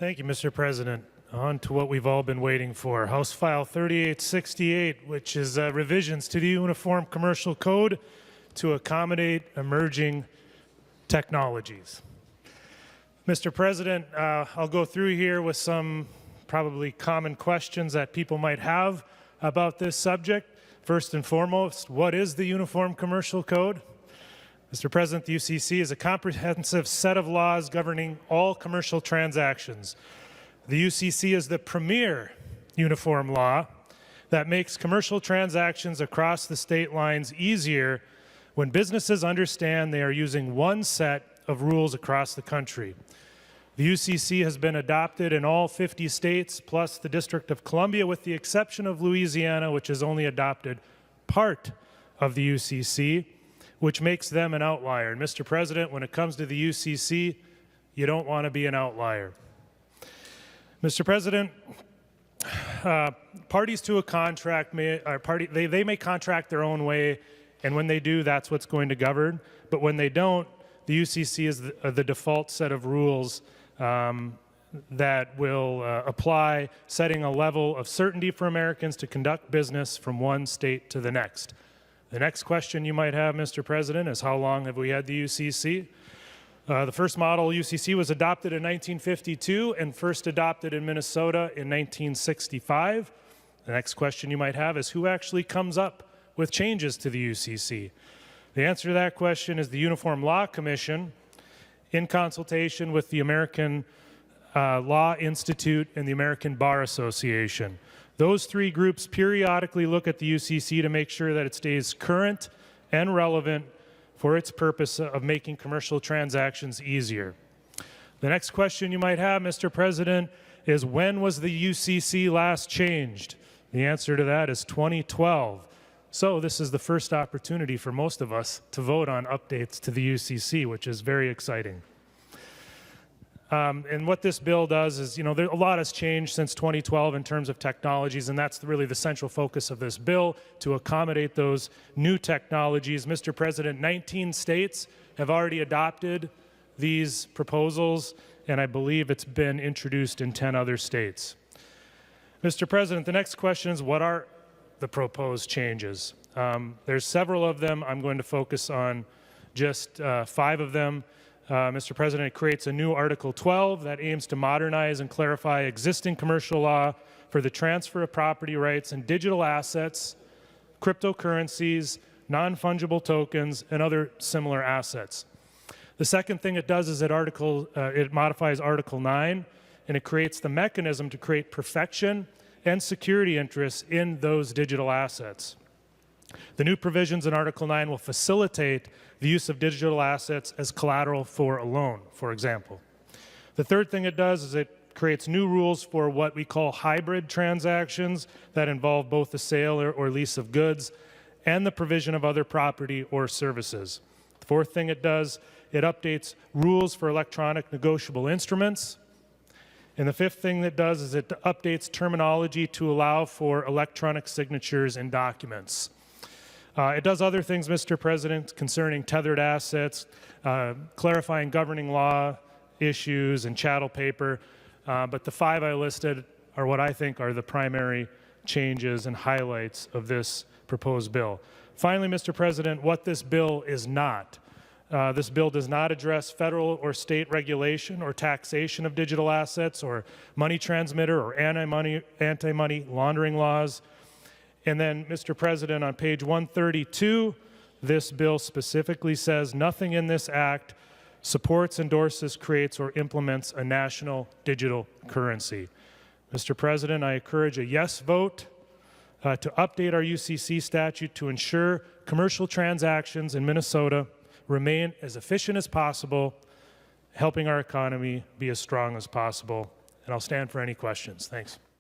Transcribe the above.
Thank you, Mr. President. On to what we've all been waiting for. House File 3868, which is revisions to the Uniform Commercial Code to accommodate emerging technologies. Mr. President, I'll go through here with some probably common questions that people might have about this subject. First and foremost, what is the Uniform Commercial Code? Mr. President, the UCC is a comprehensive set of laws governing all commercial transactions. The UCC is the premier uniform law that makes commercial transactions across the state lines easier when businesses understand they are using one set of rules across the country. The UCC has been adopted in all 50 states, plus the District of Columbia, with the exception of Louisiana, which has only adopted part of the UCC, which makes them an outlier. And Mr. President, when it comes to the UCC, you don't want to be an outlier. Mr. President, parties to a contract may contract their own way, and when they do, that's what's going to govern. But when they don't, the UCC is the default set of rules that will apply, setting a level of certainty for Americans to conduct business from one state to the next. The next question you might have, Mr. President, is how long have we had the UCC? The first model UCC was adopted in 1952 and first adopted in Minnesota in 1965. The next question you might have is who actually comes up with changes to the UCC? The answer to that question is the Uniform Law Commission, in consultation with the American Law Institute and the American Bar Association. Those three groups periodically look at the UCC to make sure that it stays current and relevant for its purpose of making commercial transactions easier. The next question you might have, Mr. President, is when was the UCC last changed? The answer to that is 2012. So this is the first opportunity for most of us to vote on updates to the UCC, which is very exciting. And what this bill does is, a lot has changed since 2012 in terms of technologies, and that's really the central focus of this bill, to accommodate those new technologies. Mr. President, 19 states have already adopted these proposals, and I believe it's been introduced in 10 other states. Mr. President, the next question is, what are the proposed changes? There's several of them. I'm going to focus on just 5 of them. Mr. President, it creates a new Article 12 that aims to modernize and clarify existing commercial law for the transfer of property rights and digital assets, cryptocurrencies, non-fungible tokens, and other similar assets. The second thing it does is it modifies Article 9, and it creates the mechanism to create perfection and security interests in those digital assets. The new provisions in Article 9 will facilitate the use of digital assets as collateral for a loan, for example. The third thing it does is it creates new rules for what we call hybrid transactions that involve both the sale or lease of goods and the provision of other property or services. The fourth thing it does, it updates rules for electronic negotiable instruments. And the fifth thing that does is it updates terminology to allow for electronic signatures in documents. It does other things, Mr. President, concerning tethered assets, clarifying governing law issues and chattel paper, but the 5 I listed are what I think are the primary changes and highlights of this proposed bill. Finally, Mr. President, what this bill is not. This bill does not address federal or state regulation or taxation of digital assets or money transmitter or anti-money laundering laws. And then, Mr. President, on page 132, this bill specifically says nothing in this act supports, endorses, creates, or implements a national digital currency. Mr. President, I encourage a yes vote to update our UCC statute to ensure commercial transactions in Minnesota remain as efficient as possible, helping our economy be as strong as possible. And I'll stand for any questions. Thanks.